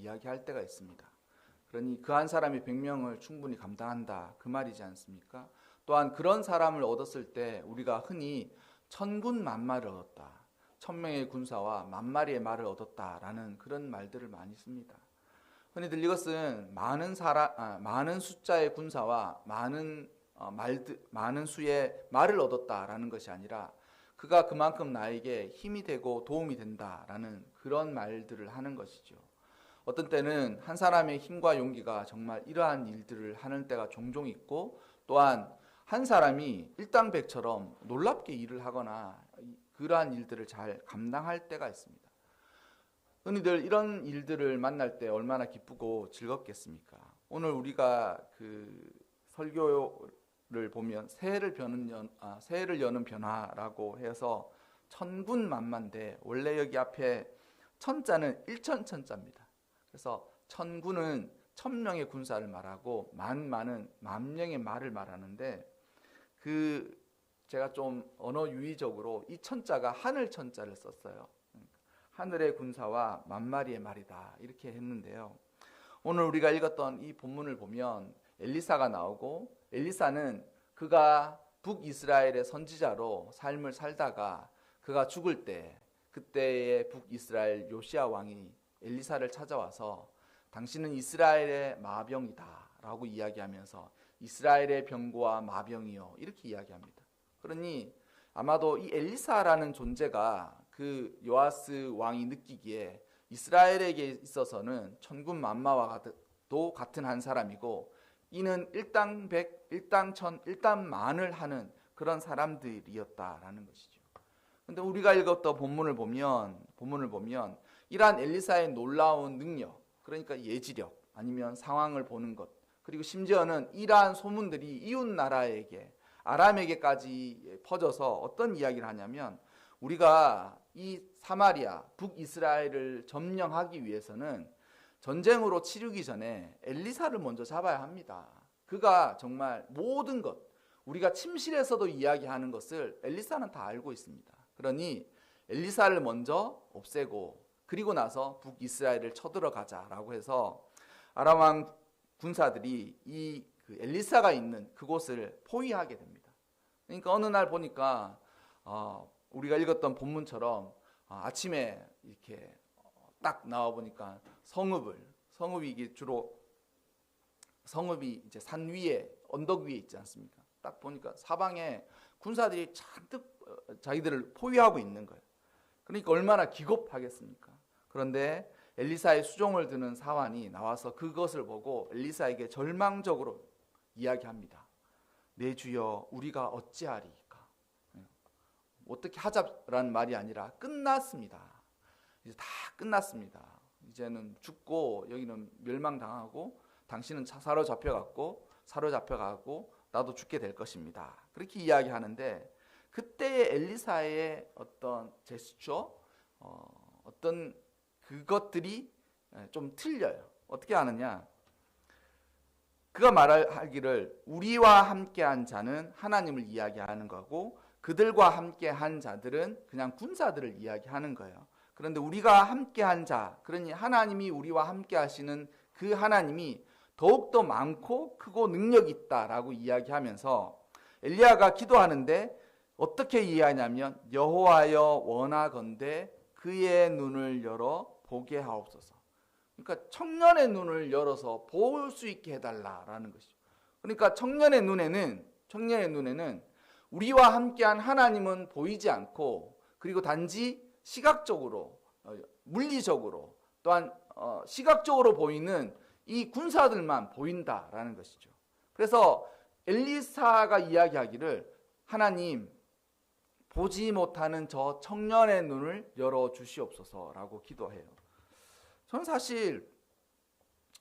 이야기할 때가 있습니다. 그러니 그 한 사람이 100명을 충분히 감당한다, 그 말이지 않습니까? 또한 그런 사람을 얻었을 때 우리가 흔히 천군 만마를 얻었다, 1000명의 군사와 10,000마리의 말을 얻었다라는 그런 말들을 많이 씁니다. 흔히들 이것은 많은 숫자의 군사와 많은 수의 말을 얻었다라는 것이 아니라 그가 그만큼 나에게 힘이 되고 도움이 된다라는 그런 말들을 하는 것이죠. 어떤 때는 한 사람의 힘과 용기가 정말 이러한 일들을 하는 때가 종종 있고, 또한 한 사람이 일당백처럼 놀랍게 일을 하거나 그러한 일들을 잘 감당할 때가 있습니다. 흔히들 이런 일들을 만날 때 얼마나 기쁘고 즐겁겠습니까? 오늘 우리가 그 설교를 보면 새해를 여는 변화라고 해서 천군만마인데, 원래 여기 앞에 천자는 일천천자입니다. 그래서 천군은 1000명의 군사를 말하고 만마는 10,000명의 말을 말하는데, 제가 좀 언어 유의적으로 이 천자가 하늘 천자를 썼어요. 하늘의 군사와 10,000마리의 말이다, 이렇게 했는데요. 오늘 우리가 읽었던 이 본문을 보면 엘리사가 나오고, 엘리사는 그가 북이스라엘의 선지자로 삶을 살다가 그가 죽을 때, 그때의 북이스라엘 요시야 왕이 엘리사를 찾아와서 당신은 이스라엘의 마병이다 라고 이야기하면서 이스라엘의 병고와 마병이요, 이렇게 이야기합니다. 그러니 아마도 이 엘리사라는 존재가 그 요아스 왕이 느끼기에 이스라엘에게 있어서는 천군만마와도 같은 한 사람이고, 이는 일당백, 일당천, 일당만을 하는 그런 사람들이었다라는 것이죠. 근데 우리가 읽었던 본문을 보면 이러한 엘리사의 놀라운 능력, 그러니까 예지력, 아니면 상황을 보는 것, 그리고 심지어는 이러한 소문들이 이웃 나라에게, 아람에게까지 퍼져서 어떤 이야기를 하냐면, 우리가 이 사마리아, 북이스라엘을 점령하기 위해서는 전쟁으로 치르기 전에 엘리사를 먼저 잡아야 합니다. 그가 정말 모든 것, 우리가 침실에서도 이야기하는 것을 엘리사는 다 알고 있습니다. 그러니 엘리사를 먼저 없애고 그리고 나서 북이스라엘을 쳐들어가자라고 해서 아람 왕 군사들이 이 엘리사가 있는 그곳을 포위하게 됩니다. 그러니까 어느 날 보니까 우리가 읽었던 본문처럼 아침에 이렇게 딱 나와 보니까 성읍이 이게 주로 성읍이 이제 산 위에, 언덕 위에 있지 않습니까? 딱 보니까 사방에 군사들이 잔뜩 자기들을 포위하고 있는 거예요. 그러니까 얼마나 기겁하겠습니까? 그런데 엘리사의 수종을 드는 사환이 나와서 그것을 보고 엘리사에게 절망적으로 이야기합니다. 내 주여, 우리가 어찌하리까? 어떻게 하자라는 말이 아니라 끝났습니다. 이제 다 끝났습니다. 이제는 죽고 여기는 멸망당하고 당신은 사로잡혀가고 나도 죽게 될 것입니다. 그렇게 이야기하는데, 그때의 엘리사의 어떤 제스처, 어떤 그것들이 좀 틀려요. 어떻게 하느냐? 그가 말하기를 우리와 함께한 자는 하나님을 이야기하는 거고, 그들과 함께한 자들은 그냥 군사들을 이야기하는 거예요. 그런데 우리가 함께한 자, 그러니 하나님이 우리와 함께 하시는 그 하나님이 더욱더 많고 크고 능력이 있다라고 이야기하면서 엘리야가 기도하는데 어떻게 이해하냐면, 여호와여 원하건대 그의 눈을 열어 보게 하옵소서. 그러니까 청년의 눈을 열어서 볼 수 있게 해달라라는 것이죠. 그러니까 청년의 눈에는 우리와 함께한 하나님은 보이지 않고, 그리고 단지 시각적으로, 물리적으로, 또한 시각적으로 보이는 이 군사들만 보인다라는 것이죠. 그래서 엘리사가 이야기하기를 하나님, 보지 못하는 저 청년의 눈을 열어 주시옵소서라고 기도해요. 저는 사실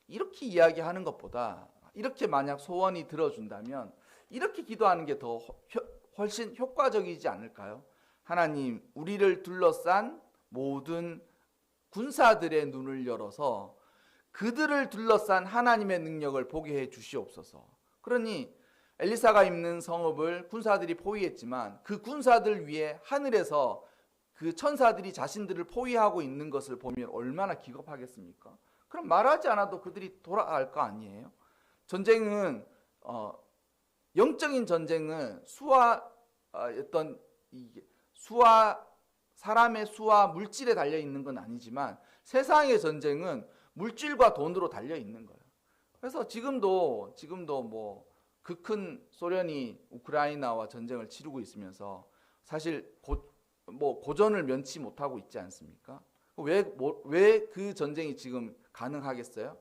이렇게 이야기하는 것보다, 이렇게 만약 소원이 들어준다면 이렇게 기도하는 게 더 훨씬 효과적이지 않을까요? 하나님, 우리를 둘러싼 모든 군사들의 눈을 열어서 그들을 둘러싼 하나님의 능력을 보게 해 주시옵소서. 그러니 엘리사가 있는 성읍을 군사들이 포위했지만 그 군사들 위에 하늘에서 그 천사들이 자신들을 포위하고 있는 것을 보면 얼마나 기겁하겠습니까? 그럼 말하지 않아도 그들이 돌아갈 거 아니에요? 전쟁은 영적인 전쟁은 사람의 수와 물질에 달려 있는 건 아니지만 세상의 전쟁은 물질과 돈으로 달려 있는 거예요. 그래서 지금도 뭐 그 큰 소련이 우크라이나와 전쟁을 치르고 있으면서 사실 고전을 면치 못하고 있지 않습니까? 왜 그 전쟁이 지금 가능하겠어요?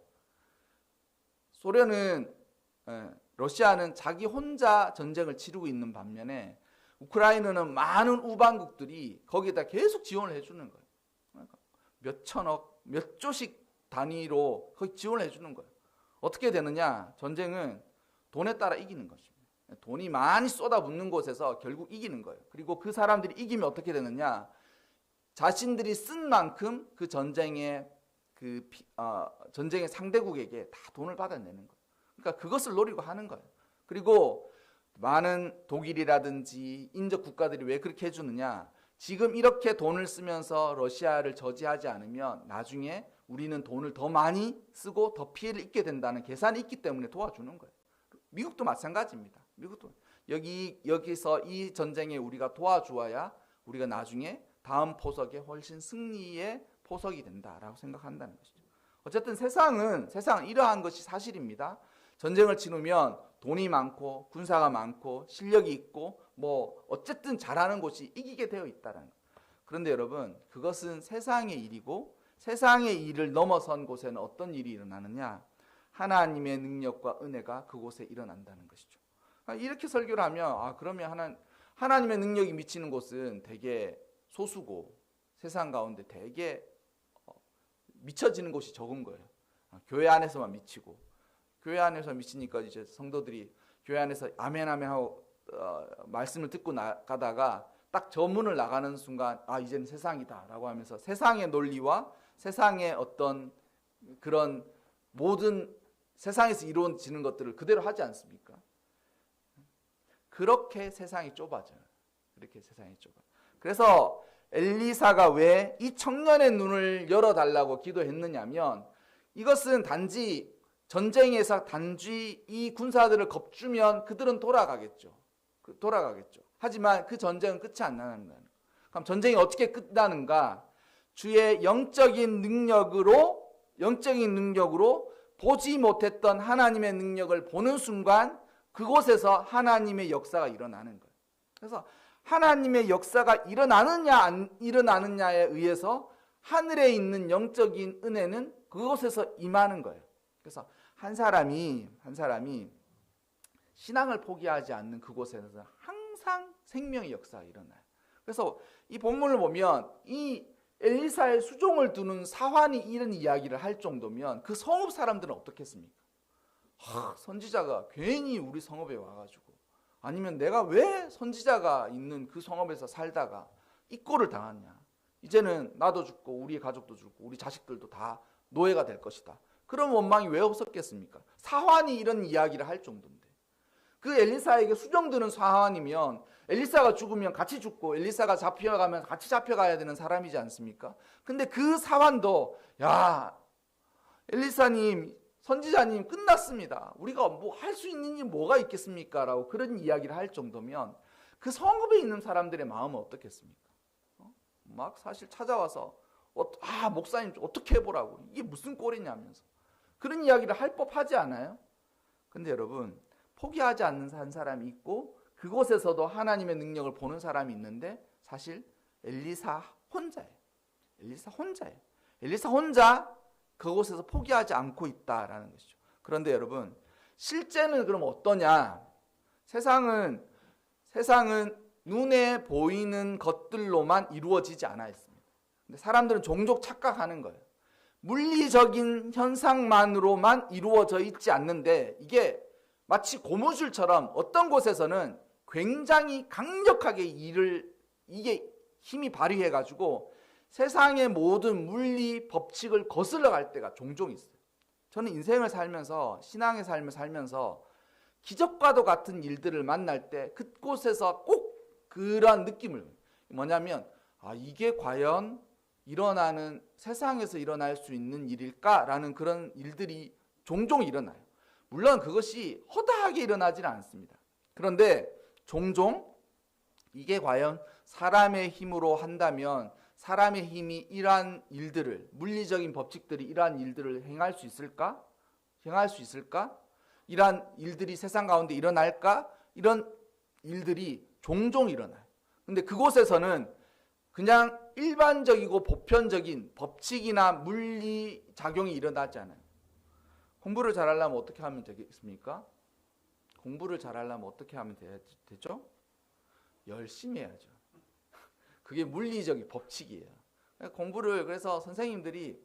러시아는 자기 혼자 전쟁을 치르고 있는 반면에 우크라이나는 많은 우방국들이 거기에다 계속 지원을 해주는 거예요. 그러니까 몇 천억, 몇 조씩 단위로 거기 지원을 해주는 거예요. 어떻게 되느냐? 전쟁은 돈에 따라 이기는 것입니다. 돈이 많이 쏟아붓는 곳에서 결국 이기는 거예요. 그리고 그 사람들이 이기면 어떻게 되느냐? 자신들이 쓴 만큼 그 전쟁의 상대국에게 다 돈을 받아내는 거예요. 그러니까 그것을 노리고 하는 거예요. 그리고 많은 독일이라든지 인접 국가들이 왜 그렇게 해주느냐? 지금 이렇게 돈을 쓰면서 러시아를 저지하지 않으면 나중에 우리는 돈을 더 많이 쓰고 더 피해를 입게 된다는 계산이 있기 때문에 도와주는 거예요. 미국도 마찬가지입니다. 미국도 여기서 이 전쟁에 우리가 도와주어야 우리가 나중에 다음 포석에 훨씬 승리의 포석이 된다라고 생각한다는 것이죠. 어쨌든 세상은 이러한 것이 사실입니다. 전쟁을 치르면 돈이 많고 군사가 많고 실력이 있고 뭐 어쨌든 잘하는 곳이 이기게 되어 있다는 것. 그런데 여러분, 그것은 세상의 일이고 세상의 일을 넘어선 곳에는 어떤 일이 일어나느냐? 하나님의 능력과 은혜가 그곳에 일어난다는 것이죠. 이렇게 설교를 하면 그러면 하나님의 능력이 미치는 곳은 되게 소수고 세상 가운데 되게 미쳐지는 곳이 적은 거예요. 교회 안에서만 미치고, 교회 안에서 미치니까 이제 성도들이 교회 안에서 아멘 아멘 하고 말씀을 듣고 나가다가 딱 저 문을 나가는 순간 이제는 세상이다라고 하면서 세상의 논리와 세상의 어떤 그런 모든 세상에서 이루어지는 것들을 그대로 하지 않습니까? 그렇게 세상이 좁아져요. 그렇게 세상이 좁아요. 그래서 엘리사가 왜 이 청년의 눈을 열어달라고 기도했느냐면, 이것은 단지 전쟁에서 이 군사들을 겁주면 그들은 돌아가겠죠. 하지만 그 전쟁은 끝이 안 나는 거예요. 그럼 전쟁이 어떻게 끝나는가? 주의 영적인 능력으로 보지 못했던 하나님의 능력을 보는 순간 그곳에서 하나님의 역사가 일어나는 거예요. 그래서 하나님의 역사가 일어나느냐 안 일어나느냐에 의해서 하늘에 있는 영적인 은혜는 그곳에서 임하는 거예요. 그래서 한 사람이 신앙을 포기하지 않는 그곳에서 항상 생명의 역사가 일어나요. 그래서 이 본문을 보면 이 엘리사의 수종을 두는 사환이 이런 이야기를 할 정도면 그 성읍 사람들은 어떻겠습니까? 선지자가 괜히 우리 성읍에 와가지고, 아니면 내가 왜 선지자가 있는 그 성읍에서 살다가 이 꼴을 당하냐, 이제는 나도 죽고 우리 가족도 죽고 우리 자식들도 다 노예가 될 것이다. 그런 원망이 왜 없었겠습니까? 사환이 이런 이야기를 할 정도인데, 그 엘리사에게 수정드는 사환이면 엘리사가 죽으면 같이 죽고 엘리사가 잡혀가면 같이 잡혀가야 되는 사람이지 않습니까? 근데 그 사환도 엘리사님, 선지자님 끝났습니다. 우리가 뭐 할 수 있는 일이 뭐가 있겠습니까? 라고 그런 이야기를 할 정도면 그 성읍에 있는 사람들의 마음은 어떻겠습니까? 막 사실 찾아와서 목사님 어떻게 해보라고, 이게 무슨 꼴이냐면서 그런 이야기를 할 법하지 않아요? 근데 여러분, 포기하지 않는 한 사람이 있고 그곳에서도 하나님의 능력을 보는 사람이 있는데 사실 엘리사 혼자예요. 엘리사 혼자 그곳에서 포기하지 않고 있다라는 것이죠. 그런데 여러분, 실제는 그럼 어떠냐? 세상은 눈에 보이는 것들로만 이루어지지 않아 있습니다. 근데 사람들은 종종 착각하는 거예요. 물리적인 현상만으로만 이루어져 있지 않는데, 이게 마치 고무줄처럼 어떤 곳에서는 굉장히 강력하게 이게 힘이 발휘해가지고 세상의 모든 물리 법칙을 거슬러 갈 때가 종종 있어요. 저는 인생을 살면서, 신앙의 삶을 살면서 기적과도 같은 일들을 만날 때 그곳에서 꼭 그러한 느낌을, 뭐냐면 이게 과연 일어나는, 세상에서 일어날 수 있는 일일까라는 그런 일들이 종종 일어나요. 물론 그것이 허다하게 일어나지는 않습니다. 그런데 종종 이게 과연 사람의 힘으로 한다면 사람의 힘이 이러한 일들을, 물리적인 법칙들이 이러한 일들을 행할 수 있을까? 행할 수 있을까? 이러한 일들이 세상 가운데 일어날까? 이런 일들이 종종 일어나요. 근데 그곳에서는 그냥 일반적이고 보편적인 법칙이나 물리 작용이 일어나지 않아요. 공부를 잘하려면 어떻게 하면 되겠습니까? 공부를 잘하려면 어떻게 하면 되죠? 열심히 해야죠. 그게 물리적인 법칙이에요. 공부를, 그래서 선생님들이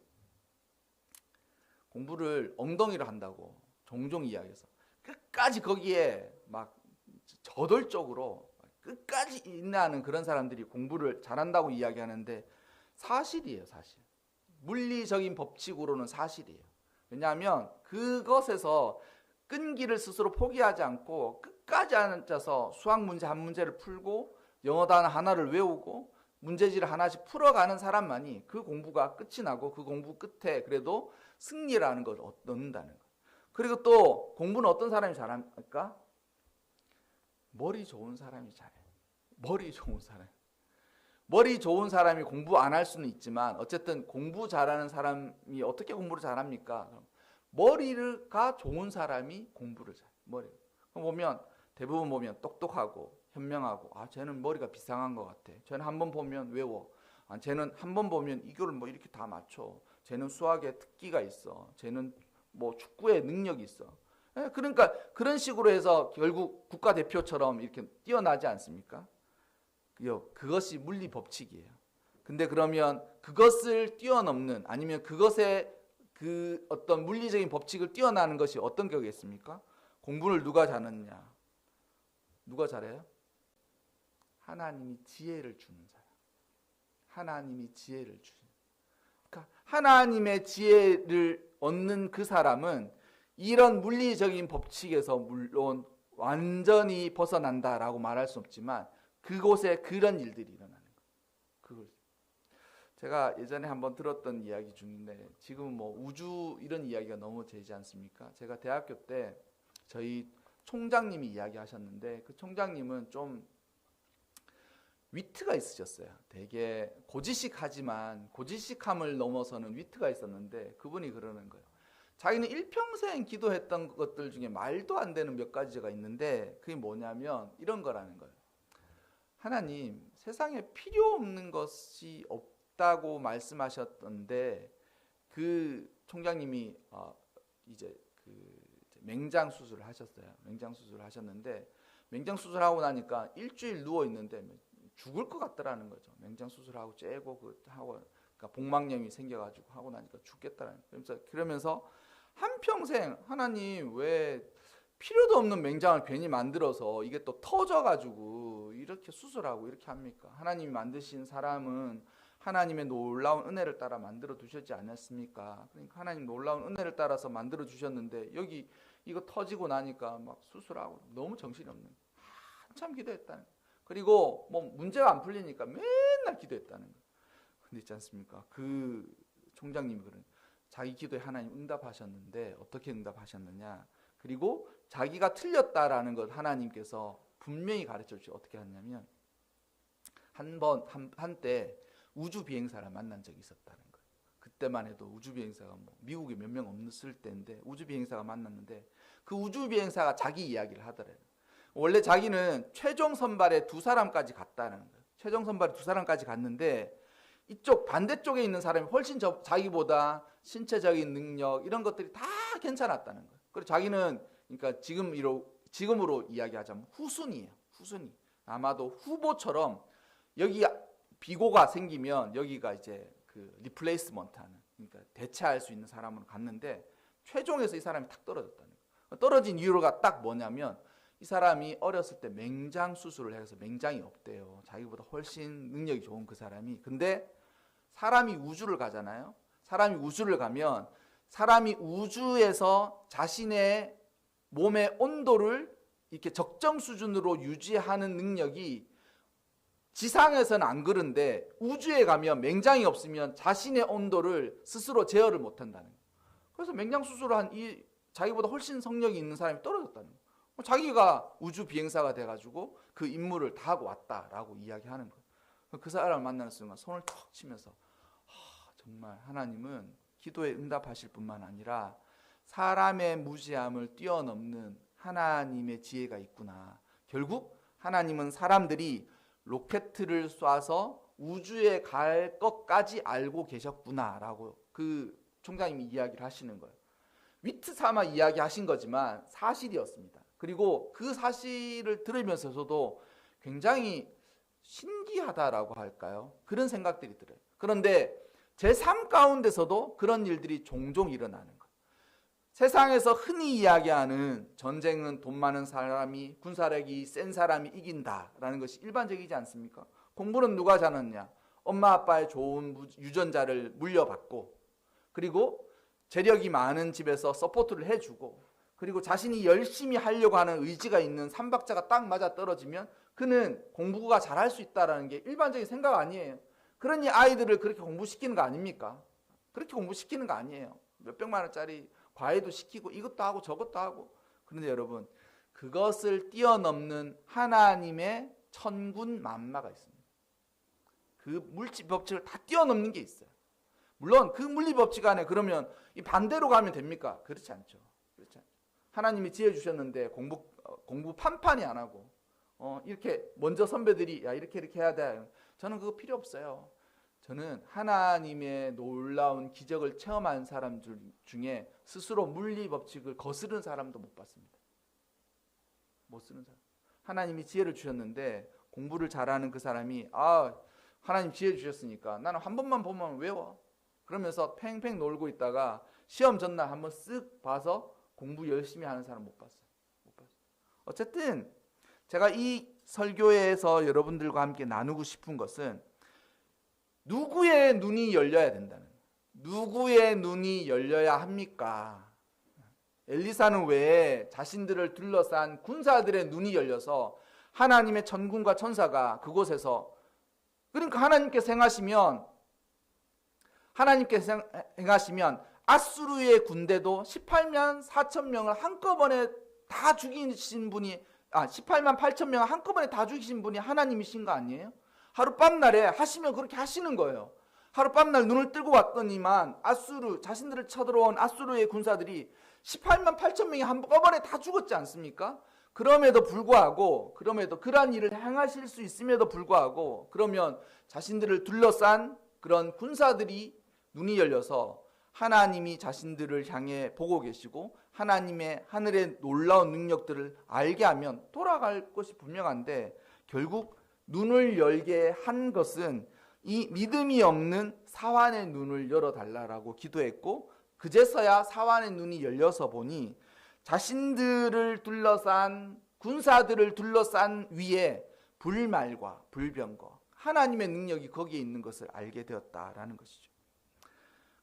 공부를 엉덩이로 한다고 종종 이야기해서 끝까지 거기에 막 저돌적으로 끝까지 인내하는 그런 사람들이 공부를 잘한다고 이야기하는데 사실이에요, 사실. 물리적인 법칙으로는 사실이에요. 왜냐하면 그것에서 끈기를 스스로 포기하지 않고 끝까지 앉아서 수학 문제 한 문제를 풀고 영어 단어 하나를 외우고 문제지를 하나씩 풀어가는 사람만이 그 공부가 끝이 나고 그 공부 끝에 그래도 승리라는 걸 얻는다는 거예요. 그리고 또 공부는 어떤 사람이 잘합니까? 머리 좋은 사람이 잘해요. 머리 좋은 사람. 머리 좋은 사람이 공부 안 할 수는 있지만 어쨌든 공부 잘하는 사람이 어떻게 공부를 잘합니까? 머리가 좋은 사람이 공부를 잘해요. 머리. 보면 대부분 보면 똑똑하고 현명하고, 아 쟤는 머리가 비상한 것 같아. 쟤는 한 번 보면 외워. 아 쟤는 한 번 보면 이거를 뭐 이렇게 다 맞춰. 쟤는 수학에 특기가 있어. 쟤는 뭐 축구에 능력이 있어. 그러니까 그런 식으로 해서 결국 국가대표처럼 이렇게 뛰어나지 않습니까? 그것이 물리 법칙이에요. 근데 그러면 그것을 뛰어넘는, 아니면 그것의 그 어떤 물리적인 법칙을 뛰어나는 것이 어떤 거겠습니까? 공부를 누가 잘하느냐? 누가 잘해요? 하나님이 지혜를 주는 사람. 하나님이 지혜를 주는. 그러니까 하나님의 지혜를 얻는 그 사람은 이런 물리적인 법칙에서 물론 완전히 벗어난다라고 말할 수 없지만 그곳에 그런 일들이 일어나는 거예요. 제가 예전에 한번 들었던 이야기 중인데, 지금은 뭐 우주 이런 이야기가 너무 되지 않습니까? 제가 대학교 때 저희 총장님이 이야기하셨는데, 그 총장님은 좀 위트가 있으셨어요. 되게 고지식하지만 고지식함을 넘어서는 위트가 있었는데, 그분이 그러는 거예요. 자기는 일평생 기도했던 것들 중에 말도 안 되는 몇 가지가 있는데, 그게 뭐냐면 이런 거라는 거예요. 하나님, 세상에 필요 없는 것이 없다고 말씀하셨던데, 그 총장님이 이제 맹장 수술을 하셨어요. 맹장 수술을 하셨는데, 맹장 수술하고 나니까 일주일 누워 있는데 죽을 것 같더라는 거죠. 맹장 수술하고 째고 하고, 그러니까 복막염이 생겨가지고 하고 나니까 죽겠다는. 그러면서 한 평생 하나님 왜 필요도 없는 맹장을 괜히 만들어서 이게 또 터져가지고 이렇게 수술하고 이렇게 합니까? 하나님이 만드신 사람은 하나님의 놀라운 은혜를 따라 만들어 두셨지 않았습니까? 그러니까 하나님 놀라운 은혜를 따라서 만들어 주셨는데 여기 이거 터지고 나니까 막 수술하고 너무 정신이 없는 거예요. 한참 기도했다는 거예요. 그리고 뭐 문제가 안 풀리니까 맨날 기도했다는 거예요. 근데 있지 않습니까? 그 총장님이 그런, 자기 기도에 하나님 응답하셨는데 어떻게 응답하셨느냐? 그리고 자기가 틀렸다라는 것 하나님께서 분명히 가르쳐 주시고 어떻게 하냐면, 한때 우주 비행사를 만난 적이 있었다는 거예요. 그때만 해도 우주 비행사가 뭐 미국에 몇 명 없을 때인데 우주 비행사가 만났는데, 그 우주 비행사가 자기 이야기를 하더래요. 원래 자기는 최종 선발에 2사람까지 갔다는 거예요. 최종 선발에 2사람까지 갔는데 이쪽 반대쪽에 있는 사람이 훨씬 자기보다 신체적인 능력 이런 것들이 다 괜찮았다는 거예요. 그리고 자기는, 그러니까 지금으로 이야기하자면 후순위예요. 후순위. 아마도 후보처럼 여기 비고가 생기면 여기가 이제 그 리플레이스먼트 하는, 그러니까 대체할 수 있는 사람으로 갔는데 최종에서 이 사람이 탁 떨어졌다는 거예요. 떨어진 이유가 딱 뭐냐면, 이 사람이 어렸을 때 맹장 수술을 해서 맹장이 없대요. 자기보다 훨씬 능력이 좋은 그 사람이. 근데 사람이 우주를 가잖아요. 사람이 우주를 가면 사람이 우주에서 자신의 몸의 온도를 이렇게 적정 수준으로 유지하는 능력이 지상에서는 안 그런데 우주에 가면 맹장이 없으면 자신의 온도를 스스로 제어를 못 한다는 거예요. 그래서 맹장 수술을 한 이 자기보다 훨씬 성력이 있는 사람이 떨어졌다는 거예요. 자기가 우주 비행사가 돼가지고 그 임무를 다 하고 왔다라고 이야기하는 거예요. 그 사람을 만나는 순간 손을 턱 치면서 정말 하나님은 기도에 응답하실 뿐만 아니라 사람의 무지함을 뛰어넘는 하나님의 지혜가 있구나. 결국 하나님은 사람들이 로켓을 쏴서 우주에 갈 것까지 알고 계셨구나라고 그 총장님이 이야기를 하시는 거예요. 위트 삼아 이야기하신 거지만 사실이었습니다. 그리고 그 사실을 들으면서 저도 굉장히 신기하다라고 할까요? 그런 생각들이 들어요. 그런데 제 삶 가운데서도 그런 일들이 종종 일어나는 거예요. 세상에서 흔히 이야기하는 전쟁은 돈 많은 사람이, 군사력이 센 사람이 이긴다라는 것이 일반적이지 않습니까? 공부는 누가 잘하느냐? 엄마 아빠의 좋은 유전자를 물려받고, 그리고 재력이 많은 집에서 서포트를 해주고, 그리고 자신이 열심히 하려고 하는 의지가 있는 삼박자가 딱 맞아 떨어지면 그는 공부가 잘할 수 있다는 게 일반적인 생각 아니에요. 그러니 아이들을 그렇게 공부시키는 거 아닙니까? 그렇게 공부시키는 거 아니에요. 몇백만 원짜리 과외도 시키고 이것도 하고 저것도 하고. 그런데 여러분, 그것을 뛰어넘는 하나님의 천군 만마가 있습니다. 그 물리 법칙을 다 뛰어넘는 게 있어요. 물론 그 물리 법칙 안에 그러면 이 반대로 가면 됩니까? 그렇지 않죠. 그렇지 않죠. 하나님이 지혜 주셨는데 공부 판판이 안 하고 이렇게 먼저 선배들이 야 이렇게 해야 돼. 저는 그거 필요 없어요. 저는 하나님의 놀라운 기적을 체험한 사람들 중에 스스로 물리 법칙을 거스른 사람도 못 봤습니다. 못 쓰는 사람. 하나님이 지혜를 주셨는데 공부를 잘하는 그 사람이 하나님 지혜 주셨으니까 나는 한 번만 보면 외워. 그러면서 팽팽 놀고 있다가 시험 전날 한번 쓱 봐서 공부 열심히 하는 사람 못 봤어요. 어쨌든 제가 이 설교에서 여러분들과 함께 나누고 싶은 것은 누구의 눈이 열려야 된다는, 누구의 눈이 열려야 합니까? 엘리사는 왜 자신들을 둘러싼 군사들의 눈이 열려서 하나님의 천군과 천사가 그곳에서, 그러니까 하나님께서 행하시면 아수르의 군대도 18만 4천 명을 한꺼번에 다 죽이신 분이 18만 8천 명을 한꺼번에 다 죽이신 분이 하나님이신 거 아니에요? 하룻밤날에 하시면 그렇게 하시는 거예요. 하룻밤날 눈을 뜨고 왔더니만 자신들을 쳐들어온 아수르의 군사들이 18만 8천 명이 한꺼번에 다 죽었지 않습니까? 그럼에도 불구하고, 그러한 일을 행하실 수 있음에도 불구하고, 그러면 자신들을 둘러싼 그런 군사들이 눈이 열려서 하나님이 자신들을 향해 보고 계시고 하나님의 하늘의 놀라운 능력들을 알게 하면 돌아갈 것이 분명한데, 결국 눈을 열게 한 것은 이 믿음이 없는 사환의 눈을 열어달라고 기도했고, 그제서야 사환의 눈이 열려서 보니 자신들을 둘러싼 군사들을 둘러싼 위에 불말과 불병거, 하나님의 능력이 거기에 있는 것을 알게 되었다라는 것이죠.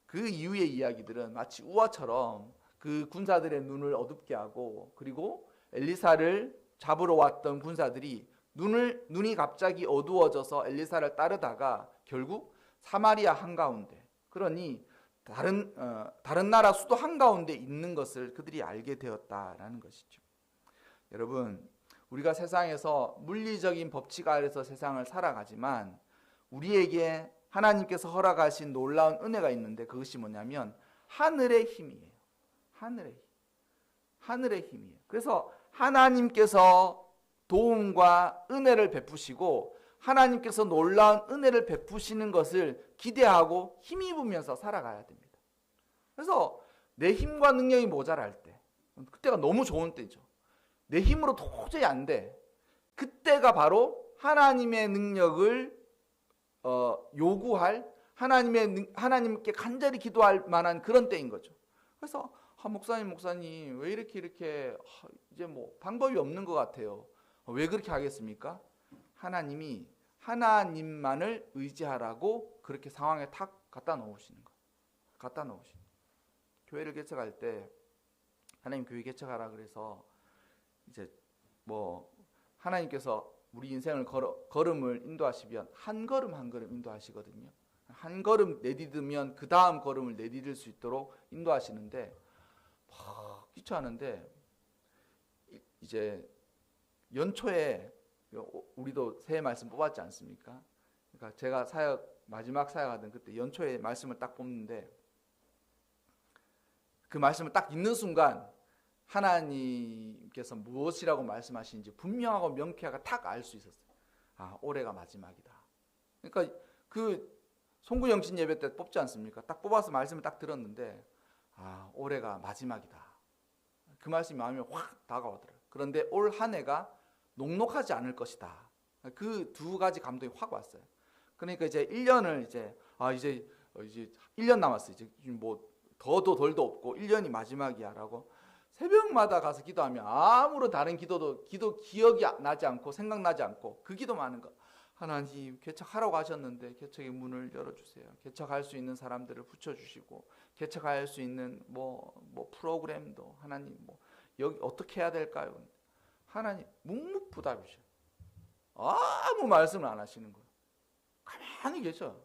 그 이후의 이야기들은 마치 우화처럼 그 군사들의 눈을 어둡게 하고, 그리고 엘리사를 잡으러 왔던 군사들이 눈이 갑자기 어두워져서 엘리사를 따르다가 결국 사마리아 한가운데, 그러니 다른 나라 수도 한가운데 있는 것을 그들이 알게 되었다라는 것이죠. 여러분, 우리가 세상에서 물리적인 법칙 아래서 세상을 살아가지만 우리에게 하나님께서 허락하신 놀라운 은혜가 있는데, 그것이 뭐냐면 하늘의 힘이에요. 하늘의 힘이에요. 그래서 하나님께서 도움과 은혜를 베푸시고 하나님께서 놀라운 은혜를 베푸시는 것을 기대하고 힘입으면서 살아가야 됩니다. 그래서 내 힘과 능력이 모자랄 때, 그때가 너무 좋은 때죠. 내 힘으로 도저히 안 돼. 그때가 바로 하나님의 능력을 요구할, 하나님께 간절히 기도할 만한 그런 때인 거죠. 그래서 목사님 왜 이렇게 이제 뭐 방법이 없는 것 같아요. 왜 그렇게 하겠습니까? 하나님이 하나님만을 의지하라고 그렇게 상황에 탁 갖다 놓으시는 거예요. 교회를 개척할 때 하나님 교회 개척하라 그래서 이제 뭐 하나님께서 우리 인생을 걸음을 인도하시면 한 걸음 한 걸음 인도하시거든요. 한 걸음 내디디면 그 다음 걸음을 내디딜 수 있도록 인도하시는데 막 기초하는데 이제 연초에 우리도 새해 말씀 뽑았지 않습니까? 그러니까 제가 마지막 사역하던 그때 연초에 말씀을 딱 뽑는데 그 말씀을 딱 읽는 순간 하나님께서 무엇이라고 말씀하시는지 분명하고 명쾌하게 딱 알 수 있었어요. 아, 올해가 마지막이다. 그러니까 그 송구영신 예배 때 뽑지 않습니까? 딱 뽑아서 말씀을 딱 들었는데 아, 올해가 마지막이다. 그 말씀이 마음에 확 다가오더라고요. 그런데 올 한 해가 녹록하지 않을 것이다. 그 두 가지 감동이 확 왔어요. 그러니까 이제 1년을 이제 1년 남았어. 이제 뭐 더도 덜도 없고 1년이 마지막이야라고 새벽마다 가서 기도하면 아무런 다른 기도 기억이 나지 않고 생각나지 않고 그 기도만 하는 거. 하나님 개척하라고 하셨는데 개척의 문을 열어주세요. 개척할 수 있는 사람들을 붙여주시고 개척할 수 있는 뭐 프로그램도 하나님 뭐 여기 어떻게 해야 될까요? 하나님 묵묵부답이셔. 아무 말씀을 안 하시는 거예요. 가만히 계셔.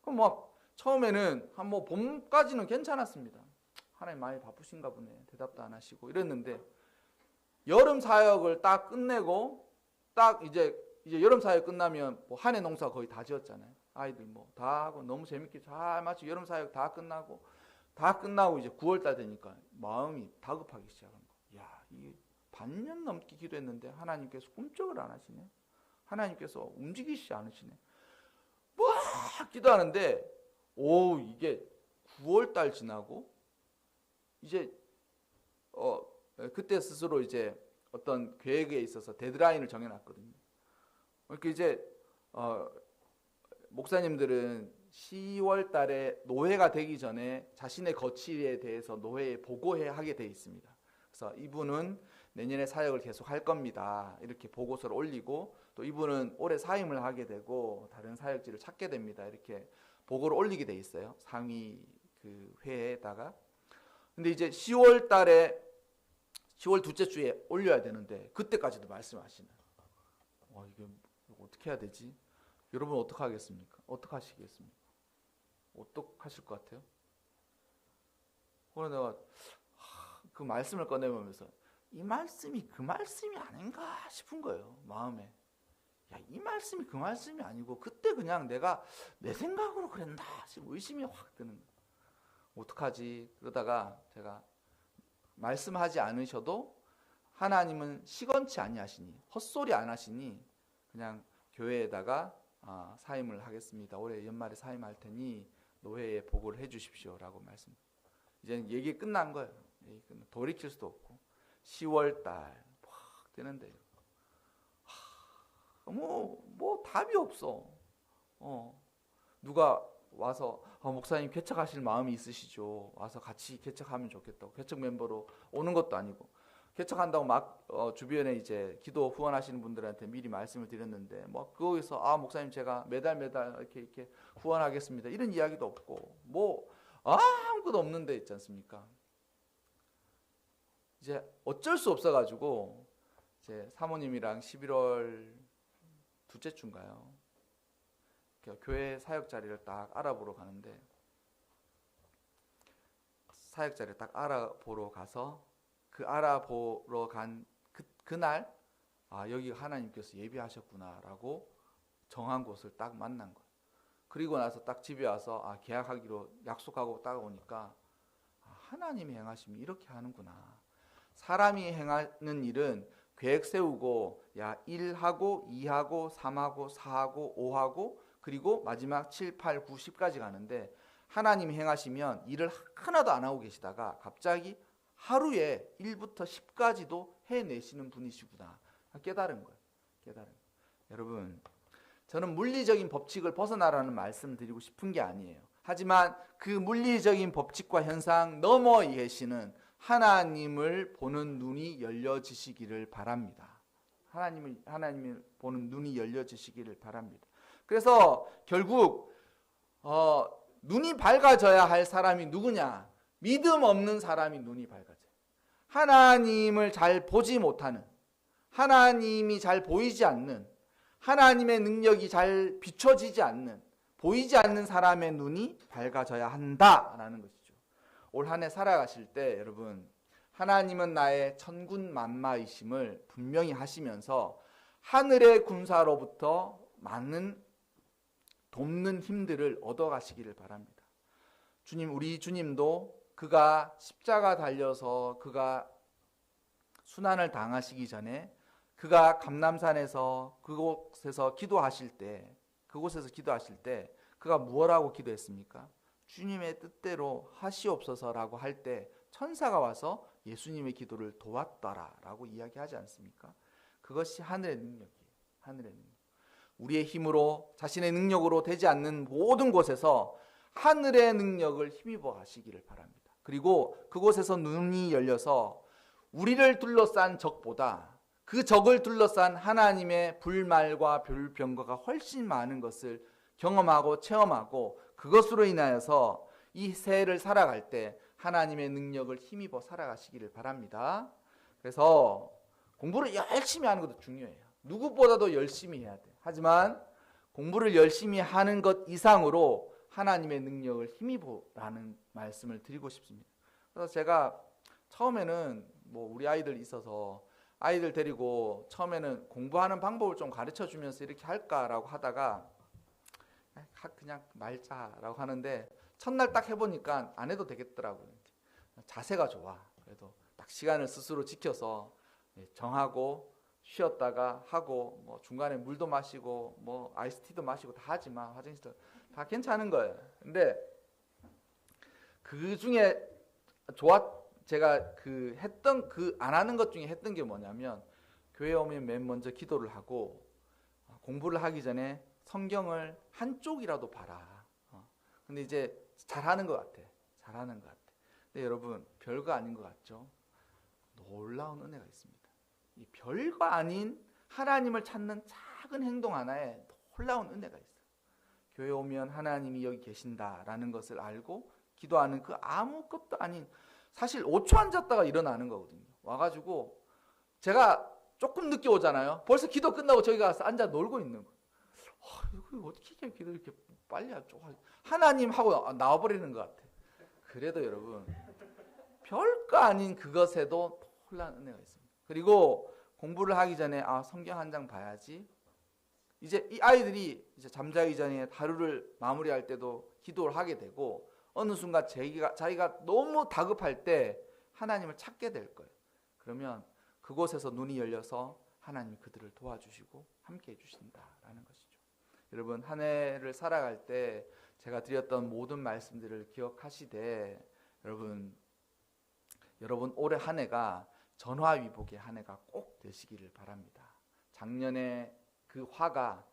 그럼 막 처음에는 한 뭐 봄까지는 괜찮았습니다. 하나님 많이 바쁘신가 보네. 대답도 안 하시고 이랬는데 여름 사역을 딱 끝내고 딱 이제 여름 사역 끝나면 뭐 한 해 농사 거의 다 지었잖아요. 아이들 뭐 다 하고 너무 재밌게 잘 마치고 여름 사역 다 끝나고 이제 9월 달 되니까 마음이 다급하기 시작한 거. 야, 이게 반년 넘게 기도했는데 하나님께서 꿈쩍을 안 하시네. 하나님께서 움직이시지 않으시네. 막 기도하는데 이게 9월 달 지나고 이제 그때 스스로 이제 어떤 계획에 있어서 데드라인을 정해놨거든요. 그러니까 이제 목사님들은 10월 달에 노회가 되기 전에 자신의 거취에 대해서 노회에 보고하게 돼 있습니다. 그래서 이분은 내년에 사역을 계속 할 겁니다. 이렇게 보고서를 올리고 또 이분은 올해 사임을 하게 되고 다른 사역지를 찾게 됩니다. 이렇게 보고를 올리게 돼 있어요. 상위 그 회에다가. 근데 이제 10월 달에 10월 둘째 주에 올려야 되는데 그때까지도 말씀하시는. 이게 어떻게 해야 되지? 여러분 어떻게 하겠습니까? 어떻게 하시겠습니까? 어떻게 하실 것 같아요? 그래서 내가 그 말씀을 꺼내보면서 이 말씀이 그 말씀이 아닌가 싶은 거예요. 마음에. 야, 이 말씀이 그 말씀이 아니고 그때 그냥 내가 내 생각으로 그랬나 싶은 의심이 확 드는 거예요. 어떡하지? 그러다가 제가 말씀하지 않으셔도 하나님은 시건치 아니하시니 헛소리 안 하시니 그냥 교회에다가 사임을 하겠습니다. 올해 연말에 사임할 테니 노회에 보고를 해 주십시오라고 말씀. 이제 얘기 끝난 거예요. 돌이킬 수도 없고 10월 달 확 되는데 뭐 답이 없어. 누가 와서 목사님 개척하실 마음이 있으시죠? 와서 같이 개척하면 좋겠다고 개척 멤버로 오는 것도 아니고 개척한다고 막 주변에 이제 기도 후원하시는 분들한테 미리 말씀을 드렸는데 뭐 거기서 목사님 제가 매달 이렇게 후원하겠습니다 이런 이야기도 없고 뭐 아무것도 없는데 있지 않습니까? 이제 어쩔 수 없어가지고 이제 사모님이랑 11월 둘째 주인가요? 교회 사역 자리를 딱 알아보러 가는데 사역 자리를 딱 알아보러 가서 그 알아보러 간 그날 여기가 하나님께서 예비하셨구나라고 정한 곳을 딱 만난 거예요. 그리고 나서 딱 집에 와서 계약하기로 약속하고 딱 오니까 하나님이 행하심이 이렇게 하는구나. 사람이 행하는 일은 계획 세우고 1하고 2하고 3하고 4하고 5하고 그리고 마지막 7, 8, 9, 10까지 가는데 하나님이 행하시면 일을 하나도 안 하고 계시다가 갑자기 하루에 1부터 10까지도 해내시는 분이시구나 깨달은 거예요. 여러분 저는 물리적인 법칙을 벗어나라는 말씀을 드리고 싶은 게 아니에요. 하지만 그 물리적인 법칙과 현상 너머에 계시는 하나님을 보는 눈이 열려지시기를 바랍니다. 하나님을 보는 눈이 열려지시기를 바랍니다. 그래서 결국 눈이 밝아져야 할 사람이 누구냐? 믿음 없는 사람이 눈이 밝아져요. 하나님을 잘 보지 못하는, 하나님이 잘 보이지 않는, 하나님의 능력이 잘 비춰지지 않는, 보이지 않는 사람의 눈이 밝아져야 한다라는 것이죠. 올 한 해 살아가실 때 여러분, 하나님은 나의 천군만마이심을 분명히 하시면서 하늘의 군사로부터 많은 돕는 힘들을 얻어가시기를 바랍니다. 주님, 우리 주님도 그가 십자가 달려서 그가 순환을 당하시기 전에 그가 감람산에서 그곳에서 기도하실 때 그가 무엇라고 기도했습니까? 주님의 뜻대로 하시옵소서라고 할 때 천사가 와서 예수님의 기도를 도왔더라라고 이야기하지 않습니까? 그것이 하늘의 능력이에요. 하늘의 능력. 우리의 힘으로, 자신의 능력으로 되지 않는 모든 곳에서 하늘의 능력을 힘입어 가시기를 바랍니다. 그리고 그곳에서 눈이 열려서 우리를 둘러싼 적보다 그 적을 둘러싼 하나님의 불말과 불병거가 훨씬 많은 것을 경험하고 체험하고, 그것으로 인하여서 이 새해를 살아갈 때 하나님의 능력을 힘입어 살아가시기를 바랍니다. 그래서 공부를 열심히 하는 것도 중요해요. 누구보다도 열심히 해야 돼요. 하지만 공부를 열심히 하는 것 이상으로 하나님의 능력을 힘입어라는 말씀을 드리고 싶습니다. 그래서 제가 처음에는 우리 아이들 있어서 아이들 데리고 처음에는 공부하는 방법을 좀 가르쳐 주면서 이렇게 할까라고 하다가 그냥 말자라고 하는데, 첫날 딱 해보니까 안 해도 되겠더라고요. 자세가 좋아. 그래도 딱 시간을 스스로 지켜서 정하고 쉬었다가 하고, 중간에 물도 마시고 아이스티도 마시고 다 하지만 화장실도 다 괜찮은 거예요. 근데 그 중에 제가 안 하는 것 중에 했던 게 뭐냐면, 교회 오면 맨 먼저 기도를 하고 공부를 하기 전에 성경을 한쪽이라도 봐라. 근데 이제 잘하는 것 같아. 근데 여러분, 별거 아닌 것 같죠? 놀라운 은혜가 있습니다. 이 별거 아닌 하나님을 찾는 작은 행동 하나에 놀라운 은혜가 있어요. 교회 오면 하나님이 여기 계신다라는 것을 알고 기도하는 그 아무것도 아닌, 사실 5초 앉았다가 일어나는 거거든요. 와가지고 제가 조금 늦게 오잖아요. 벌써 기도 끝나고 저기 가서 앉아 놀고 있는 거예요. 이거 어떻게 기도 이렇게 빨리 하죠? 하나님 하고 나와버리는 것 같아. 그래도 여러분, 별거 아닌 그것에도 놀라운 은혜가 있습니다. 그리고 공부를 하기 전에 성경 한 장 봐야지. 이제 이 아이들이 이제 잠자기 전에 하루를 마무리할 때도 기도를 하게 되고, 어느 순간 자기가 너무 다급할 때 하나님을 찾게 될 거예요. 그러면 그곳에서 눈이 열려서 하나님이 그들을 도와주시고 함께 해주신다라는 것이죠. 여러분, 한 해를 살아갈 때 제가 드렸던 모든 말씀들을 기억하시되, 여러분 올해 한 해가 전화위복의 한 해가 꼭 되시기를 바랍니다. 작년에 그 화가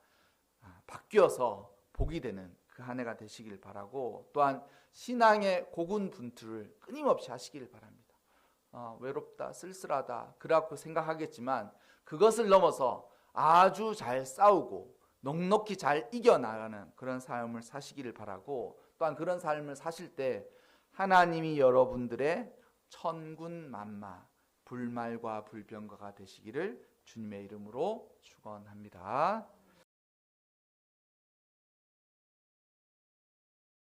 바뀌어서 복이 되는 그 한 해가 되시길 바라고, 또한 신앙의 고군분투를 끊임없이 하시기를 바랍니다. 외롭다, 쓸쓸하다 그렇고 생각하겠지만 그것을 넘어서 아주 잘 싸우고 넉넉히 잘 이겨나가는 그런 삶을 사시기를 바라고, 또한 그런 삶을 사실 때 하나님이 여러분들의 천군만마, 불말과 불병거가 되시기를 주님의 이름으로 축원합니다.